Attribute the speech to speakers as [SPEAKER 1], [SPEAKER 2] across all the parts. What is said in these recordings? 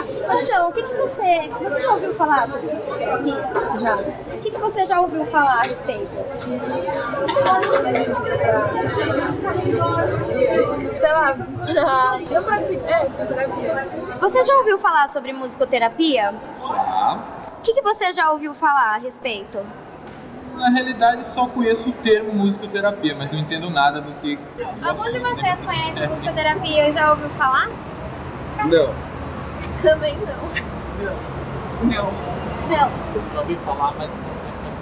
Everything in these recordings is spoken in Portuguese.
[SPEAKER 1] Então, você já ouviu falar sobre musicoterapia?
[SPEAKER 2] Já.
[SPEAKER 1] O que você já ouviu falar a respeito?
[SPEAKER 2] Sei lá. Eu pratico. Terapia.
[SPEAKER 1] Você já ouviu falar sobre musicoterapia?
[SPEAKER 3] Já.
[SPEAKER 1] O que você já ouviu falar a respeito?
[SPEAKER 3] Na realidade, só conheço o termo musicoterapia, mas não entendo nada do que.
[SPEAKER 1] Alguns de vocês conhecem musicoterapia e já ouviu falar?
[SPEAKER 3] Não.
[SPEAKER 2] Também não.
[SPEAKER 3] Não.
[SPEAKER 1] Não.
[SPEAKER 3] Já ouvi falar, mas não conheço.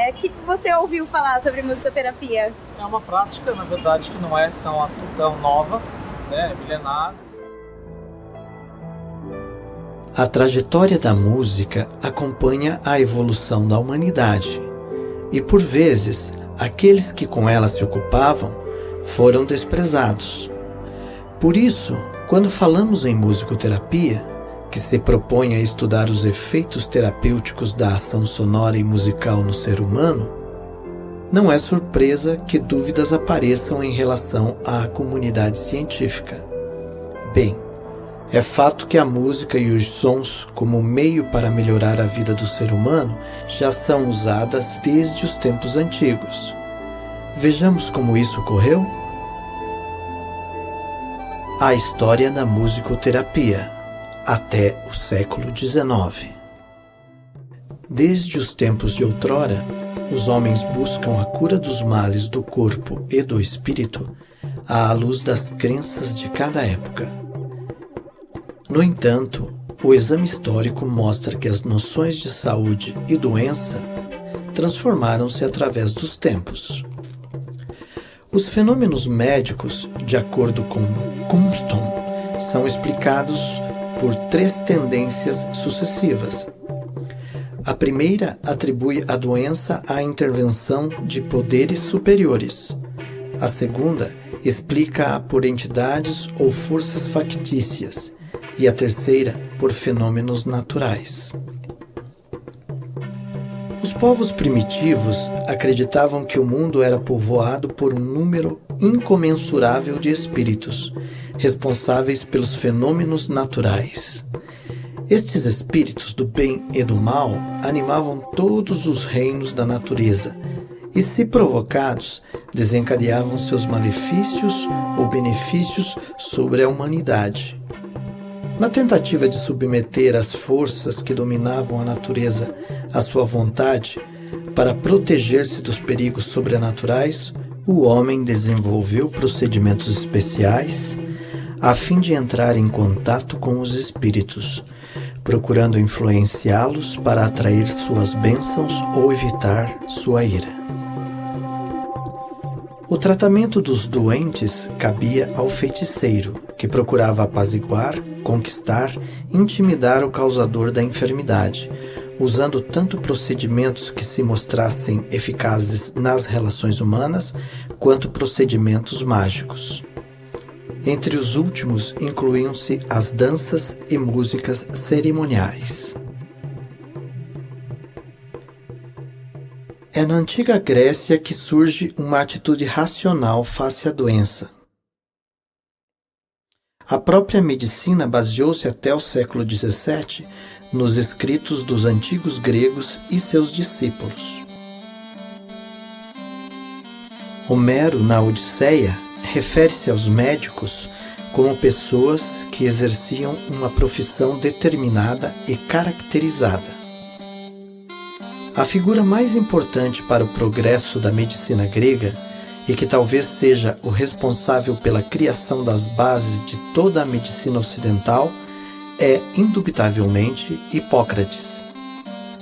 [SPEAKER 1] O que você ouviu falar sobre musicoterapia?
[SPEAKER 4] É uma prática, na verdade, que não é tão nova, né? É milenar.
[SPEAKER 5] A trajetória da música acompanha a evolução da humanidade e, por vezes, aqueles que com ela se ocupavam foram desprezados. Por isso, quando falamos em musicoterapia, que se propõe a estudar os efeitos terapêuticos da ação sonora e musical no ser humano, não é surpresa que dúvidas apareçam em relação à comunidade científica. Bem, é fato que a música e os sons como meio para melhorar a vida do ser humano já são usadas desde os tempos antigos. Vejamos como isso ocorreu? A história da musicoterapia, até o século XIX. Desde os tempos de outrora, os homens buscam a cura dos males do corpo e do espírito à luz das crenças de cada época. No entanto, o exame histórico mostra que as noções de saúde e doença transformaram-se através dos tempos. Os fenômenos médicos, de acordo com Kunston, são explicados por 3 tendências sucessivas. A primeira atribui a doença à intervenção de poderes superiores. A segunda explica-a por entidades ou forças factícias. E a terceira por fenômenos naturais. Os povos primitivos acreditavam que o mundo era povoado por um número incomensurável de espíritos, responsáveis pelos fenômenos naturais. Estes espíritos do bem e do mal animavam todos os reinos da natureza e, se provocados, desencadeavam seus malefícios ou benefícios sobre a humanidade. Na tentativa de submeter as forças que dominavam a natureza à sua vontade, para proteger-se dos perigos sobrenaturais, o homem desenvolveu procedimentos especiais a fim de entrar em contato com os espíritos, procurando influenciá-los para atrair suas bênçãos ou evitar sua ira. O tratamento dos doentes cabia ao feiticeiro, que procurava apaziguar, conquistar, intimidar o causador da enfermidade, usando tanto procedimentos que se mostrassem eficazes nas relações humanas, quanto procedimentos mágicos. Entre os últimos incluíam-se as danças e músicas cerimoniais. É na antiga Grécia que surge uma atitude racional face à doença. A própria medicina baseou-se até o século XVII nos escritos dos antigos gregos e seus discípulos. Homero, na Odisseia, refere-se aos médicos como pessoas que exerciam uma profissão determinada e caracterizada. A figura mais importante para o progresso da medicina grega, e que talvez seja o responsável pela criação das bases de toda a medicina ocidental, é, indubitavelmente, Hipócrates,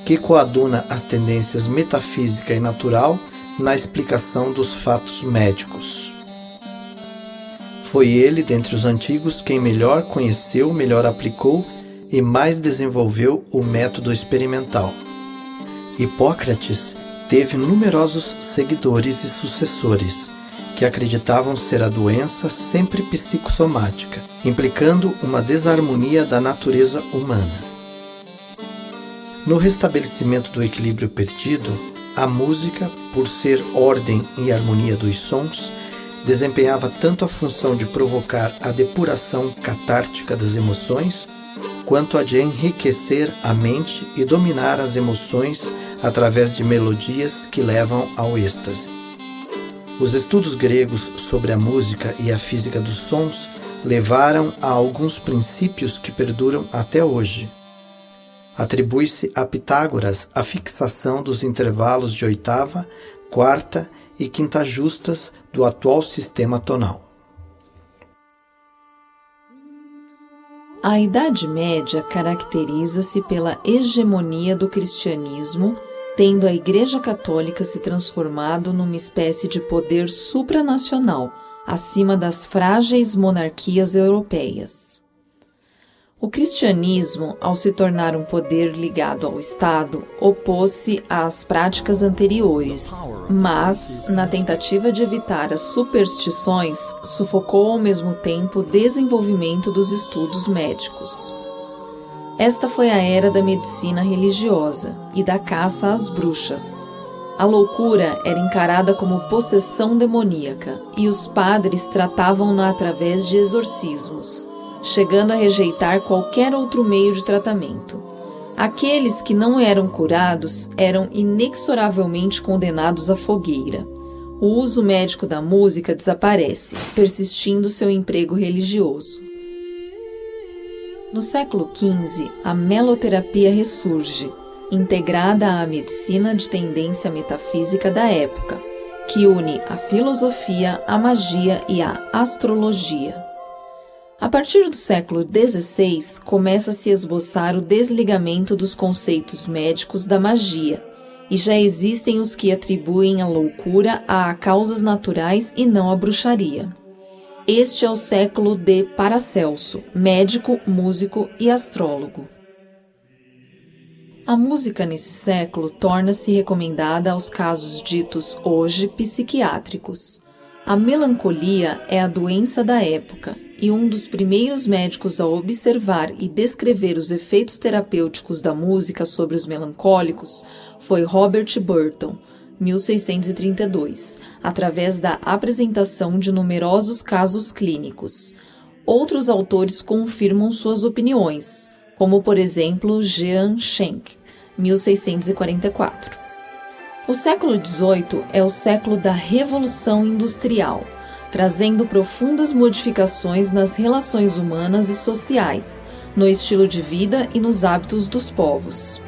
[SPEAKER 5] que coaduna as tendências metafísica e natural na explicação dos fatos médicos. Foi ele, dentre os antigos, quem melhor conheceu, melhor aplicou e mais desenvolveu o método experimental. Hipócrates teve numerosos seguidores e sucessores, que acreditavam ser a doença sempre psicossomática, implicando uma desarmonia da natureza humana. No restabelecimento do equilíbrio perdido, a música, por ser ordem e harmonia dos sons, desempenhava tanto a função de provocar a depuração catártica das emoções, quanto a de enriquecer a mente e dominar as emoções através de melodias que levam ao êxtase. Os estudos gregos sobre a música e a física dos sons levaram a alguns princípios que perduram até hoje. Atribui-se a Pitágoras a fixação dos intervalos de oitava, quarta e quinta justas do atual sistema tonal.
[SPEAKER 6] A Idade Média caracteriza-se pela hegemonia do cristianismo, tendo a Igreja Católica se transformado numa espécie de poder supranacional, acima das frágeis monarquias europeias. O cristianismo, ao se tornar um poder ligado ao Estado, opôs-se às práticas anteriores, mas, na tentativa de evitar as superstições, sufocou ao mesmo tempo o desenvolvimento dos estudos médicos. Esta foi a era da medicina religiosa e da caça às bruxas. A loucura era encarada como possessão demoníaca e os padres tratavam-na através de exorcismos, chegando a rejeitar qualquer outro meio de tratamento. Aqueles que não eram curados eram inexoravelmente condenados à fogueira. O uso médico da música desaparece, persistindo seu emprego religioso. No século XV, a meloterapia ressurge, integrada à medicina de tendência metafísica da época, que une a filosofia, a magia e a astrologia. A partir do século XVI, começa a se esboçar o desligamento dos conceitos médicos da magia, e já existem os que atribuem a loucura a causas naturais e não à bruxaria. Este é o século de Paracelso, médico, músico e astrólogo. A música nesse século torna-se recomendada aos casos ditos hoje psiquiátricos. A melancolia é a doença da época, e um dos primeiros médicos a observar e descrever os efeitos terapêuticos da música sobre os melancólicos foi Robert Burton, 1632, através da apresentação de numerosos casos clínicos. Outros autores confirmam suas opiniões, como por exemplo Jean Schenck, 1644. O século XVIII é o século da Revolução Industrial, trazendo profundas modificações nas relações humanas e sociais, no estilo de vida e nos hábitos dos povos.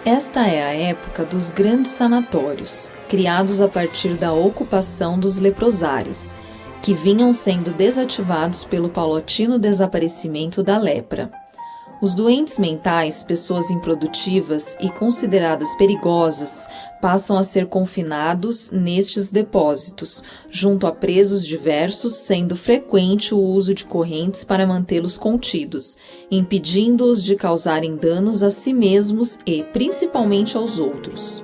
[SPEAKER 6] Esta é a época dos grandes sanatórios, criados a partir da ocupação dos leprosários, que vinham sendo desativados pelo paulatino desaparecimento da lepra. Os doentes mentais, pessoas improdutivas e consideradas perigosas, passam a ser confinados nestes depósitos, junto a presos diversos, sendo frequente o uso de correntes para mantê-los contidos, impedindo-os de causarem danos a si mesmos e, principalmente, aos outros.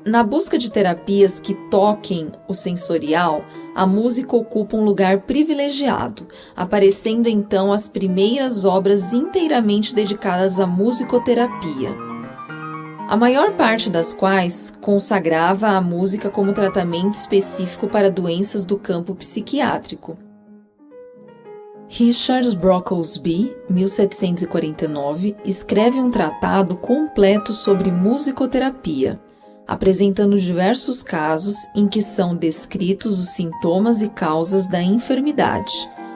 [SPEAKER 6] Na busca de terapias que toquem o sensorial, a música ocupa um lugar privilegiado, aparecendo então as primeiras obras inteiramente dedicadas à musicoterapia, a maior parte das quais consagrava a música como tratamento específico para doenças do campo psiquiátrico. Richard Brocklesby, 1749, escreve um tratado completo sobre musicoterapia, apresentando diversos casos em que são descritos os sintomas e causas da enfermidade,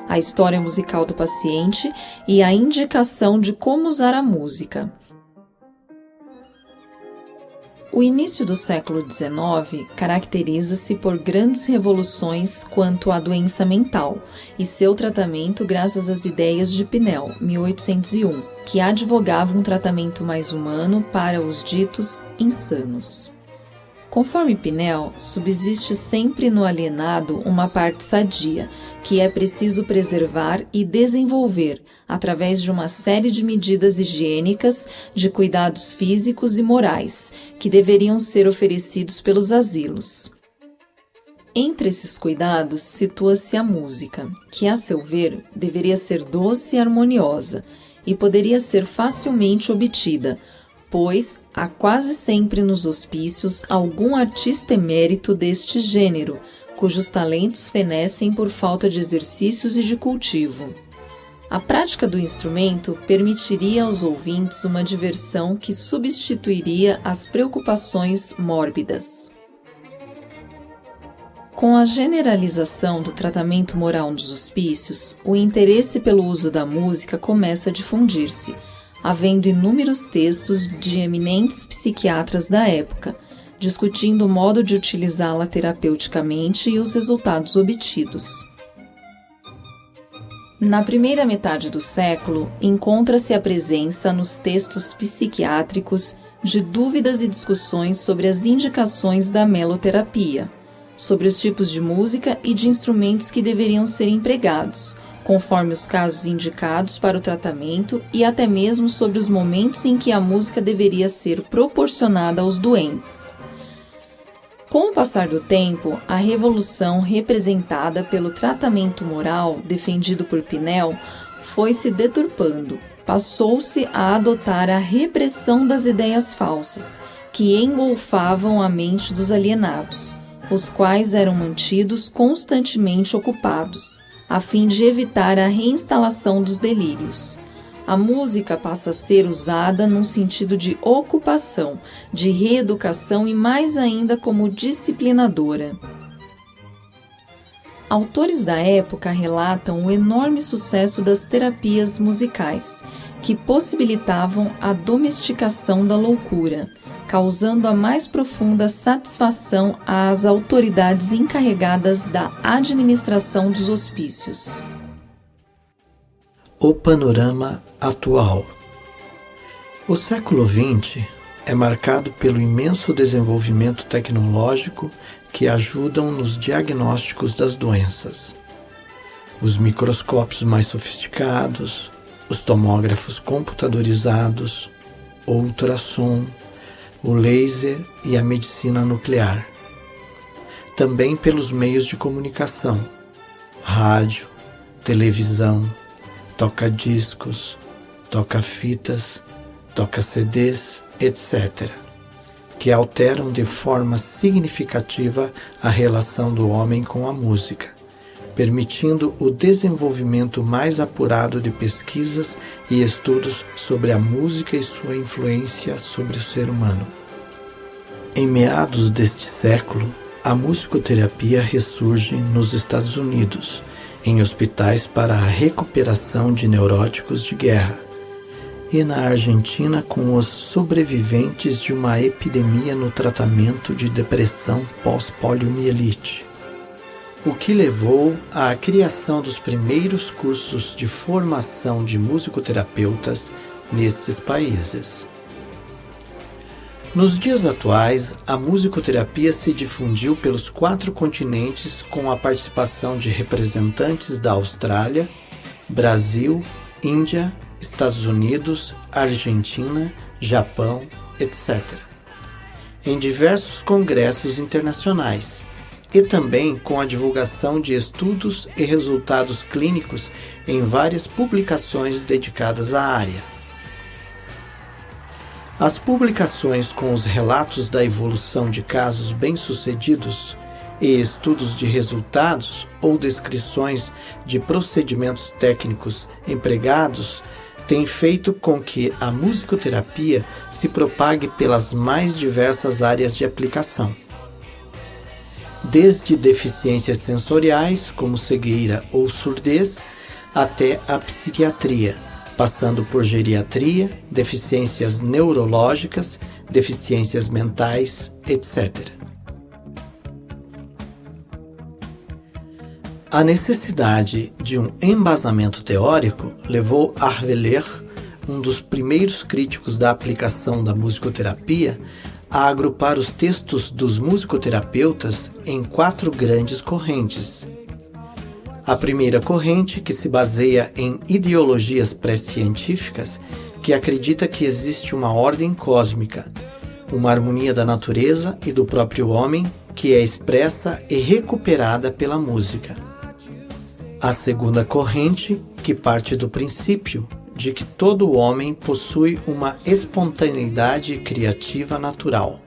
[SPEAKER 6] a história musical do paciente e a indicação de como usar a música. O início do século XIX caracteriza-se por grandes revoluções quanto à doença mental e seu tratamento graças às ideias de Pinel, 1801, que advogava um tratamento mais humano para os ditos insanos. Conforme Pinel, subsiste sempre no alienado uma parte sadia, que é preciso preservar e desenvolver através de uma série de medidas higiênicas, de cuidados físicos e morais, que deveriam ser oferecidos pelos asilos. Entre esses cuidados situa-se a música, que, a seu ver, deveria ser doce e harmoniosa, e poderia ser facilmente obtida, pois há quase sempre nos hospícios algum artista emérito deste gênero, cujos talentos fenecem por falta de exercícios e de cultivo. A prática do instrumento permitiria aos ouvintes uma diversão que substituiria as preocupações mórbidas. Com a generalização do tratamento moral nos hospícios, o interesse pelo uso da música começa a difundir-se, havendo inúmeros textos de eminentes psiquiatras da época, discutindo o modo de utilizá-la terapeuticamente e os resultados obtidos. Na primeira metade do século, encontra-se a presença nos textos psiquiátricos de dúvidas e discussões sobre as indicações da meloterapia, sobre os tipos de música e de instrumentos que deveriam ser empregados, conforme os casos indicados para o tratamento e até mesmo sobre os momentos em que a música deveria ser proporcionada aos doentes. Com o passar do tempo, a revolução representada pelo tratamento moral defendido por Pinel foi se deturpando. Passou-se a adotar a repressão das ideias falsas, que engolfavam a mente dos alienados, os quais eram mantidos constantemente ocupados, a fim de evitar a reinstalação dos delírios. A música passa a ser usada num sentido de ocupação, de reeducação e mais ainda como disciplinadora. Autores da época relatam o enorme sucesso das terapias musicais, que possibilitavam a domesticação da loucura, causando a mais profunda satisfação às autoridades encarregadas da administração dos hospícios.
[SPEAKER 5] O panorama atual. O século XX é marcado pelo imenso desenvolvimento tecnológico que ajudam nos diagnósticos das doenças. Os microscópios mais sofisticados, os tomógrafos computadorizados, o ultrassom, o laser e a medicina nuclear. Também pelos meios de comunicação, rádio, televisão, toca-discos, toca-fitas, toca-CDs, etc., que alteram de forma significativa a relação do homem com a música, permitindo o desenvolvimento mais apurado de pesquisas e estudos sobre a música e sua influência sobre o ser humano. Em meados deste século, a musicoterapia ressurge nos Estados Unidos, em hospitais para a recuperação de neuróticos de guerra, e na Argentina com os sobreviventes de uma epidemia no tratamento de depressão pós-poliomielite, o que levou à criação dos primeiros cursos de formação de musicoterapeutas nestes países. Nos dias atuais, a musicoterapia se difundiu pelos 4 continentes com a participação de representantes da Austrália, Brasil, Índia, Estados Unidos, Argentina, Japão, etc., em diversos congressos internacionais, e também com a divulgação de estudos e resultados clínicos em várias publicações dedicadas à área. As publicações com os relatos da evolução de casos bem-sucedidos e estudos de resultados ou descrições de procedimentos técnicos empregados têm feito com que a musicoterapia se propague pelas mais diversas áreas de aplicação. Desde deficiências sensoriais, como cegueira ou surdez, até a psiquiatria, passando por geriatria, deficiências neurológicas, deficiências mentais, etc. A necessidade de um embasamento teórico levou Arveler, um dos primeiros críticos da aplicação da musicoterapia, a agrupar os textos dos musicoterapeutas em 4 grandes correntes. A primeira corrente, que se baseia em ideologias pré-científicas, que acredita que existe uma ordem cósmica, uma harmonia da natureza e do próprio homem, que é expressa e recuperada pela música. A segunda corrente, que parte do princípio de que todo homem possui uma espontaneidade criativa natural,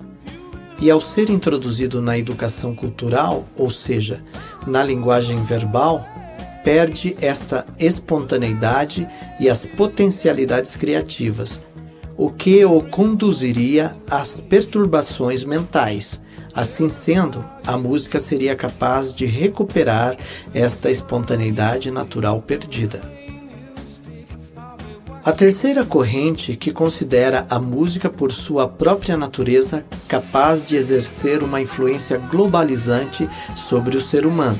[SPEAKER 5] e ao ser introduzido na educação cultural, ou seja, na linguagem verbal, perde esta espontaneidade e as potencialidades criativas, o que o conduziria às perturbações mentais. Assim sendo, a música seria capaz de recuperar esta espontaneidade natural perdida. A terceira corrente que considera a música por sua própria natureza capaz de exercer uma influência globalizante sobre o ser humano,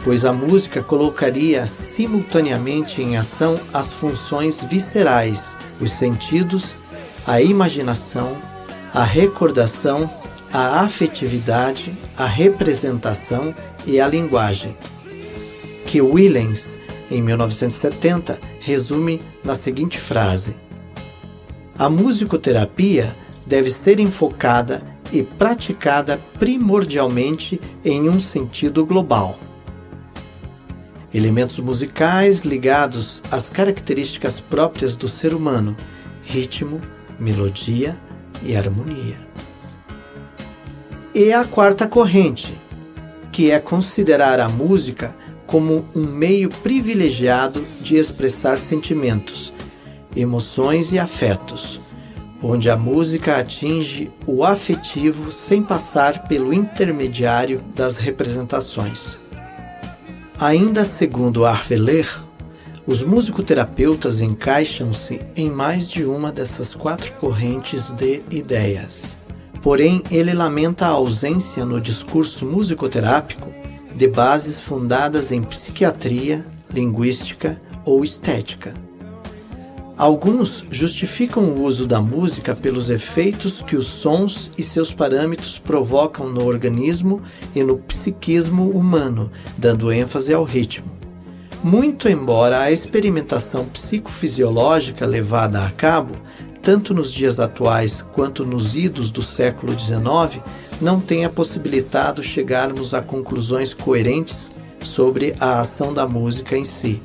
[SPEAKER 5] pois a música colocaria simultaneamente em ação as funções viscerais, os sentidos, a imaginação, a recordação, a afetividade, a representação e a linguagem, que Willens, em 1970, resume na seguinte frase: a musicoterapia deve ser enfocada e praticada primordialmente em um sentido global. Elementos musicais ligados às características próprias do ser humano, ritmo, melodia e harmonia. E a quarta corrente, que é considerar a música como um meio privilegiado de expressar sentimentos, emoções e afetos, onde a música atinge o afetivo sem passar pelo intermediário das representações. Ainda segundo Arveler, os musicoterapeutas encaixam-se em mais de uma dessas quatro correntes de ideias. Porém, ele lamenta a ausência no discurso musicoterápico de bases fundadas em psiquiatria, linguística ou estética. Alguns justificam o uso da música pelos efeitos que os sons e seus parâmetros provocam no organismo e no psiquismo humano, dando ênfase ao ritmo. Muito embora a experimentação psicofisiológica levada a cabo, tanto nos dias atuais quanto nos idos do século XIX, não tenha possibilitado chegarmos a conclusões coerentes sobre a ação da música em si.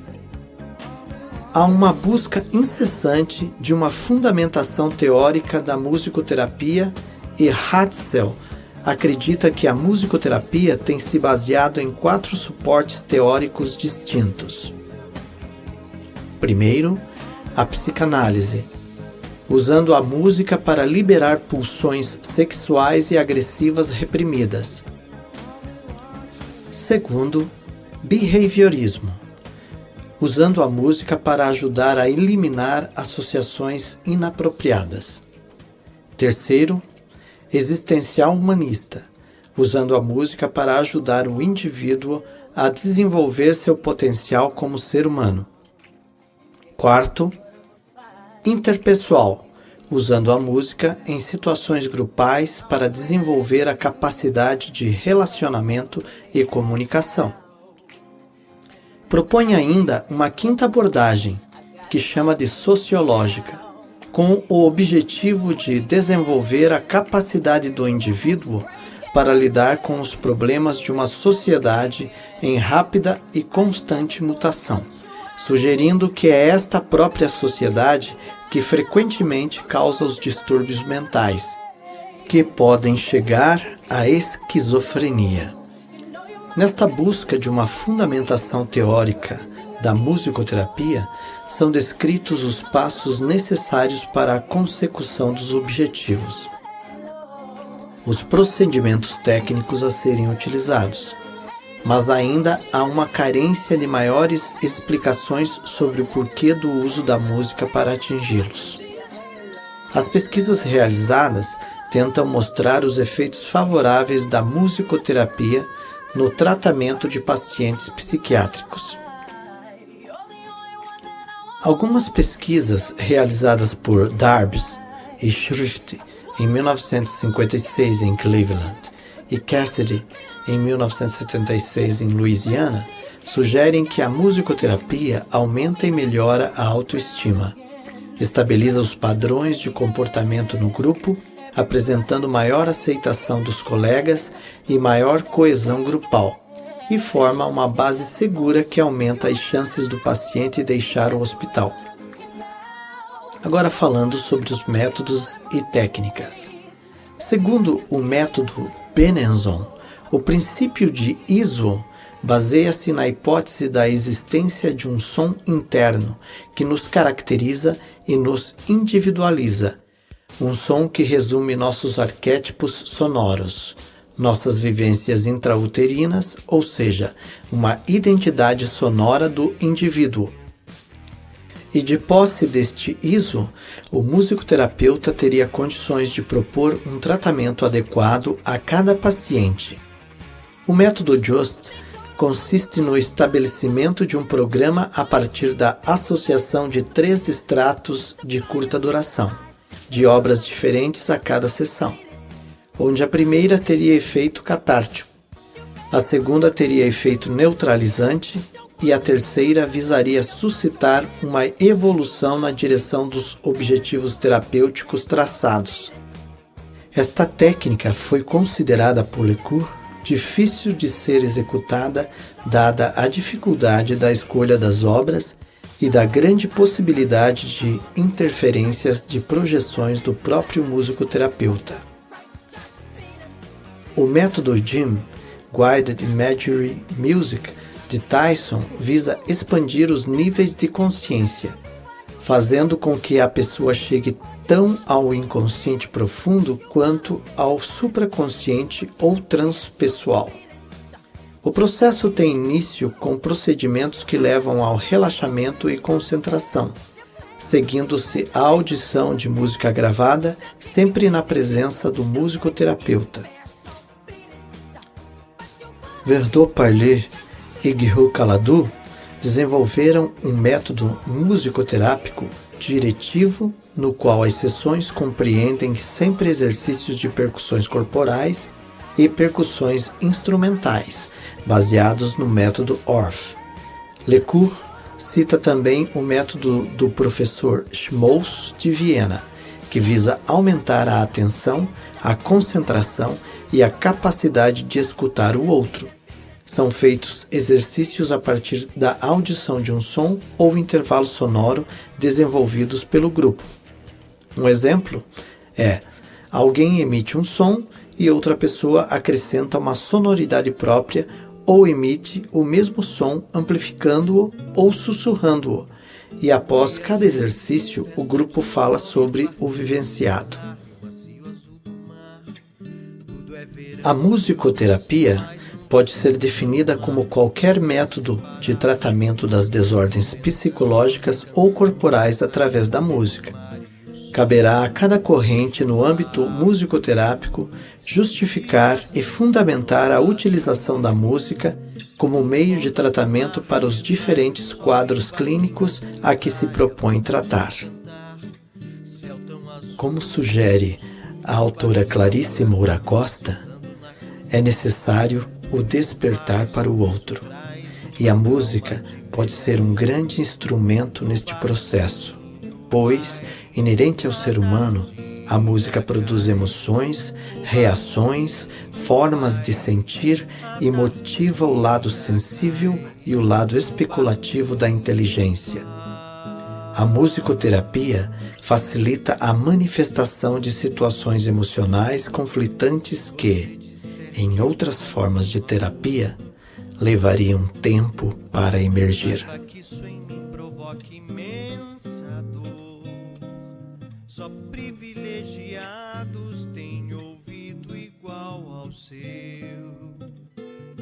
[SPEAKER 5] Há uma busca incessante de uma fundamentação teórica da musicoterapia e Hatzel acredita que a musicoterapia tem se baseado em 4 suportes teóricos distintos. Primeiro, a psicanálise, usando a música para liberar pulsões sexuais e agressivas reprimidas. Segundo, behaviorismo, usando a música para ajudar a eliminar associações inapropriadas. Terceiro, existencial humanista, usando a música para ajudar o indivíduo a desenvolver seu potencial como ser humano. Quarto, interpessoal, usando a música em situações grupais para desenvolver a capacidade de relacionamento e comunicação. Propõe ainda uma quinta abordagem, que chama de sociológica, com o objetivo de desenvolver a capacidade do indivíduo para lidar com os problemas de uma sociedade em rápida e constante mutação, sugerindo que é esta própria sociedade que frequentemente causa os distúrbios mentais, que podem chegar à esquizofrenia. Nesta busca de uma fundamentação teórica da musicoterapia, são descritos os passos necessários para a consecução dos objetivos, os procedimentos técnicos a serem utilizados, mas ainda há uma carência de maiores explicações sobre o porquê do uso da música para atingi-los. As pesquisas realizadas tentam mostrar os efeitos favoráveis da musicoterapia no tratamento de pacientes psiquiátricos. Algumas pesquisas realizadas por Darbs e Schrift em 1956 em Cleveland e Cassidy em 1976 em Louisiana sugerem que a musicoterapia aumenta e melhora a autoestima, estabiliza os padrões de comportamento no grupo, apresentando maior aceitação dos colegas e maior coesão grupal, e forma uma base segura que aumenta as chances do paciente deixar o hospital. Agora falando sobre os métodos e técnicas. Segundo o método Benenson, o princípio de ISO baseia-se na hipótese da existência de um som interno que nos caracteriza e nos individualiza, um som que resume nossos arquétipos sonoros, nossas vivências intrauterinas, ou seja, uma identidade sonora do indivíduo. E de posse deste ISO, o musicoterapeuta teria condições de propor um tratamento adequado a cada paciente. O método JUST consiste no estabelecimento de um programa a partir da associação de 3 extratos de curta duração, de obras diferentes a cada sessão, onde a primeira teria efeito catártico, a segunda teria efeito neutralizante e a terceira visaria suscitar uma evolução na direção dos objetivos terapêuticos traçados. Esta técnica foi considerada por Lecour difícil de ser executada, dada a dificuldade da escolha das obras e da grande possibilidade de interferências de projeções do próprio musicoterapeuta. O método JIM, Guided Imagery Music, de Tyson, visa expandir os níveis de consciência, fazendo com que a pessoa chegue tão ao inconsciente profundo quanto ao supraconsciente ou transpessoal. O processo tem início com procedimentos que levam ao relaxamento e concentração, seguindo-se a audição de música gravada, sempre na presença do musicoterapeuta. Verdot Parler e Guillaume Caladou desenvolveram um método musicoterápico diretivo no qual as sessões compreendem sempre exercícios de percussões corporais e percussões instrumentais, baseados no método Orff. Lecour cita também o método do professor Schmoes de Viena, que visa aumentar a atenção, a concentração e a capacidade de escutar o outro. São feitos exercícios a partir da audição de um som ou intervalo sonoro desenvolvidos pelo grupo. Um exemplo é: alguém emite um som e outra pessoa acrescenta uma sonoridade própria ou emite o mesmo som amplificando-o ou sussurrando-o, e após cada exercício o grupo fala sobre o vivenciado. A musicoterapia pode ser definida como qualquer método de tratamento das desordens psicológicas ou corporais através da música. Caberá a cada corrente no âmbito musicoterápico justificar e fundamentar a utilização da música como meio de tratamento para os diferentes quadros clínicos a que se propõe tratar. Como sugere a autora Clarice Moura Costa, é necessário o despertar para o outro, e a música pode ser um grande instrumento neste processo, pois, inerente ao ser humano, a música produz emoções, reações, formas de sentir e motiva o lado sensível e o lado especulativo da inteligência. A musicoterapia facilita a manifestação de situações emocionais conflitantes que, em outras formas de terapia, levariam tempo para emergir.
[SPEAKER 7] Só privilegiados têm ouvido igual ao seu.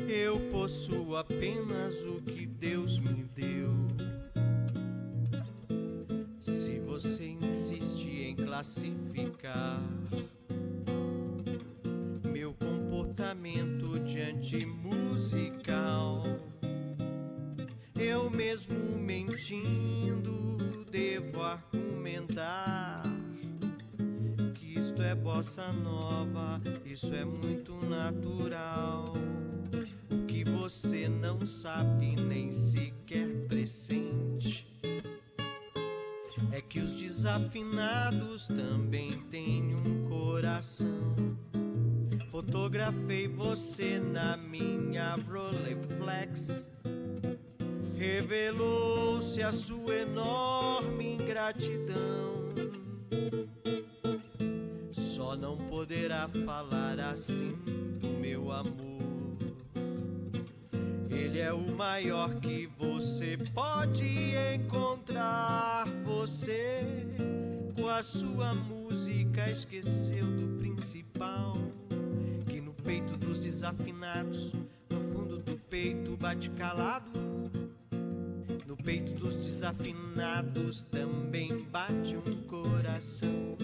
[SPEAKER 7] Eu possuo apenas o que Deus me deu. Se você insiste em classificar meu comportamento diante musical, eu mesmo mentindo devo argumentar que isto é bossa nova, isso é muito natural. O que você não sabe nem sequer pressente é que os desafinados também têm um coração. Fotografei você na minha Rolleiflex. Revelou-se a sua enorme ingratidão. Só não poderá poderá falar assim do meu amor. Ele é o maior que você pode encontrar. Você, com a sua música, esqueceu do principal, que no peito dos desafinados, no fundo do peito bate calado. No peito dos desafinados também bate um coração.